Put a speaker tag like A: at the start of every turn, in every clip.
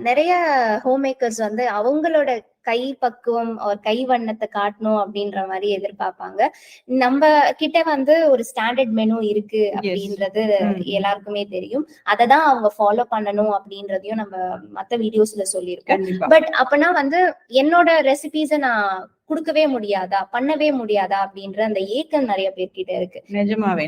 A: நிறைய home makers வந்து அவங்களோட கை பக்குவம் ஒரு கை வண்ணத்தை காட்டணும் அப்படின்ற மாதிரி எதிர்பார்ப்பாங்க. நம்ம கிட்ட வந்து ஒரு ஸ்டாண்டர்ட் மெனு இருக்கு அப்படின்றது எல்லாருக்குமே தெரியும். அததான் அவங்க ஃபாலோ பண்ணணும் அப்படின்றதையும் நம்ம மத்த வீடியோஸ்ல சொல்லியிருக்கோம். பட் அப்பனா வந்து என்னோட ரெசிபிஸ நான் கொடுக்கவே முடியாதா, பண்ணவே முடியாதா அப்படின்ற அந்த ஏக்கம் நிறைய பேர்கிட்ட இருக்கு.
B: நிஜமாவே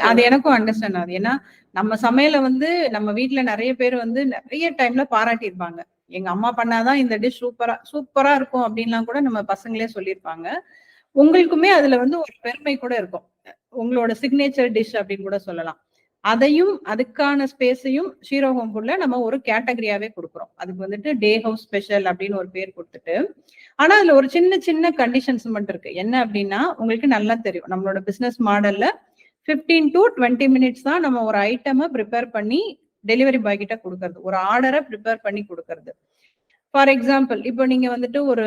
B: அது எனக்கும் அண்டர்ஸ்டாண்ட் ஆகுது. ஏன்னா நம்ம சமையல வந்து நம்ம வீட்டுல நிறைய பேர் வந்து நிறைய டைம்ல பாராட்டியிருப்பாங்க. எங்க அம்மா பண்ணாதான் இந்த டிஷ் சூப்பரா இருக்கும் அப்படின்லாம் கூட நம்ம பசங்களே சொல்லியிருப்பாங்க. உங்களுக்குமே அதுல வந்து ஒரு பெருமை கூட இருக்கும். உங்களோட சிக்னேச்சர் டிஷ் அப்படின்னு கூட சொல்லலாம். அதையும் அதுக்கான ஸ்பேஸையும் ஷீரோ ஹோம் ஃபுட்ல நம்ம ஒரு கேட்டகரியாவே கொடுக்குறோம். அதுக்கு வந்துட்டு டே ஹவுஸ் ஸ்பெஷல் அப்படின்னு ஒரு பேர் கொடுத்துட்டு, ஆனா அதுல ஒரு சின்ன சின்ன கண்டிஷன்ஸ் மட்டும் இருக்கு. என்ன அப்படின்னா, உங்களுக்கு நல்லா தெரியும் நம்மளோட பிசினஸ் மாடல்ல 15 to 20 மினிட்ஸ் தான் நம்ம ஒரு ஐட்டமை ப்ரிப்பேர் பண்ணி டெலிவரி பாய் கிட்ட கொடுக்கறது, ஒரு ஆர்டரை ப்ரிப்பேர் பண்ணி கொடுக்கறது. ஃபார் எக்ஸாம்பிள், இப்போ நீங்க வந்துட்டு ஒரு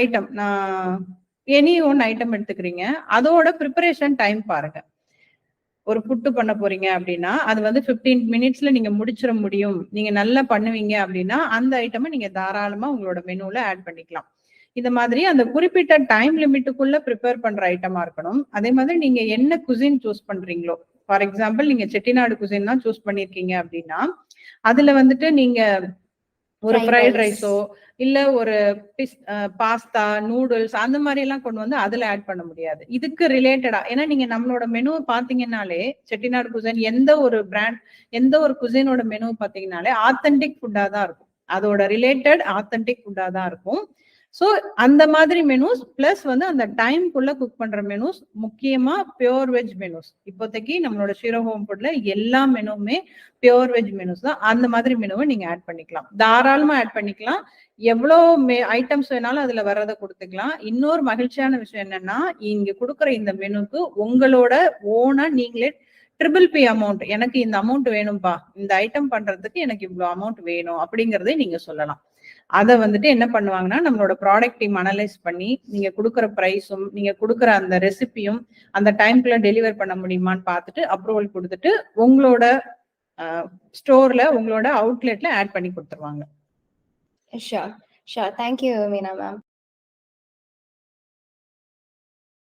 B: ஐட்டம், நான் எனி ஒன் ஐட்டம் எடுத்துக்கிறீங்க, அதோட ப்ரிப்பரேஷன் டைம் பாருங்க. ஒரு புட்டு பண்ண போறீங்க அப்படின்னா அது வந்து 15 மினிட்ஸ்ல நீங்க முடிச்சிட முடியும், நீங்க நல்லா பண்ணுவீங்க அப்படின்னா அந்த ஐட்டமை நீங்க தாராளமா உங்களோட மெனுல ஆட் பண்ணிக்கலாம். இந்த மாதிரி அந்த குறிப்பிட்ட டைம் லிமிட்டுக்குள்ள ப்ரிப்பேர் பண்ற ஐட்டமா இருக்கணும். அதே மாதிரி நீங்க என்ன குசின் சூஸ் பண்றீங்களோ, ஃபார் எக்ஸாம்பிள் நீங்க செட்டிநாடு குசின் தான் சூஸ் பண்ணிருக்கீங்க அப்படின்னா அதுல வந்துட்டு நீங்க ஒரு ஃப்ரைட் ரைஸோ இல்ல ஒரு பாஸ்தா நூடுல்ஸ் அந்த மாதிரி எல்லாம் கொண்டு வந்து அதுல ஆட் பண்ண முடியாது. இதுக்கு ரிலேட்டடா, ஏன்னா நீங்க நம்மளோட மெனு பாத்தீங்கன்னாலே செட்டிநாடு குசின் எந்த ஒரு பிராண்ட் எந்த ஒரு குசினோட மெனு பாத்தீங்கன்னாலே ஆத்தென்டிக் ஃபுட்டா தான் இருக்கும். அதோட ரிலேட்டட் ஆத்தென்டிக் ஃபுட்டா தான் இருக்கும். சோ அந்த மாதிரி மெனூஸ் பிளஸ் வந்து அந்த டைம்குள்ள குக் பண்ற மெனூஸ், முக்கியமா பியோர் வெஜ் மெனூஸ். இப்போதைக்கு நம்மளோட ஷீரோ ஹோம் ஃபுட்ல எல்லா மெனுவுமே பியோர் வெஜ் மெனூஸ் தான். அந்த மாதிரி மெனுவை நீங்க ஆட் பண்ணிக்கலாம், தாராளமா ஆட் பண்ணிக்கலாம். எவ்வளவு ஐட்டம்ஸ் வேணாலும் அதுல வர்றதை கொடுத்துக்கலாம். இன்னொரு மகிழ்ச்சியான விஷயம் என்னன்னா, இங்க கொடுக்குற இந்த மெனுக்கு உங்களோட ஓனா நீங்களே ட்ரிபிள் பி அமௌண்ட், எனக்கு இந்த அமௌண்ட் வேணும்பா, இந்த ஐட்டம் பண்றதுக்கு எனக்கு இவ்வளவு அமௌண்ட் வேணும் அப்படிங்கறதை நீங்க சொல்லலாம். அதை வந்துட்டு என்ன பண்ணுவாங்கன்னா, நம்மளோட ப்ராடக்ட் டீம் அனலைஸ் பண்ணி நீங்க கொடுக்குற பிரைஸும் நீங்க கொடுக்குற அந்த ரெசிபியும் அந்த டைம்குள்ள டெலிவர் பண்ண முடியுமான்னு பார்த்துட்டு அப்ரூவல் கொடுத்துட்டு உங்களோட ஸ்டோர்ல உங்களோட அவுட்லெட்ல ஆட் பண்ணி கொடுத்துருவாங்க.
A: Sure sure. Thank you Meena ma'am.